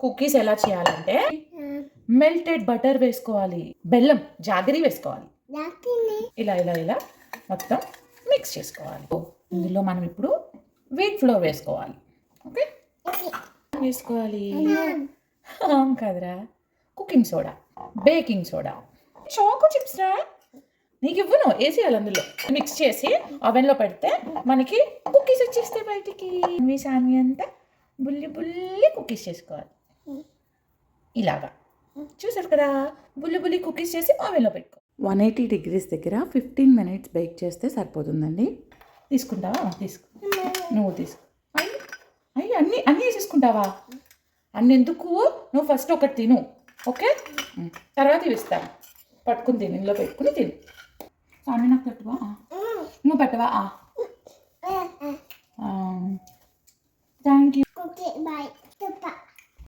Cookies ఎలా చేయాలంటే melted butter వేసుకోవాలి, బెల్లం జాగరి వేసుకోవాలి, ఇలా ఇలా ఇలా మొత్తం మిక్స్ చేసుకోవాలి. ఇందులో మనం ఇప్పుడు వీట్ ఫ్లోర్ వేసుకోవాలి. ఓకే, వేసుకోవాలి కదరా, cooking soda, baking soda, choco chips రా, నీకు ఇవ్వను, వేసేయాలి అందులో. మిక్స్ చేసి ఓవెన్లో పెడితే మనకి కుకీస్ వచ్చేస్తాయి బయటికి. సాన్వి అంతా బుల్లి బుల్లి కుకీస్ చేసుకోవాలి. ఇలాగా చూసారు కదా, బుల్లి బుల్లి కుకీస్ చేసి ఓవెన్లో పెట్టుకో. 180 degrees దగ్గర 15 minutes బేక్ చేస్తే సరిపోతుందండి. తీసుకుంటావా? తీసుకో, నువ్వు తీసుకో. అయ్యి అన్నీ అన్నీ వేసేసుకుంటావా? అన్ని ఎందుకు, నువ్వు ఫస్ట్ ఒకటి తిను. ఓకే, తర్వాత ఇవి ఇస్తాను, పట్టుకుని తిను, ఇందులో పెట్టుకుని తిను. సామి నాకు పెట్టవా? నువ్వు పెట్టవా? Thank you.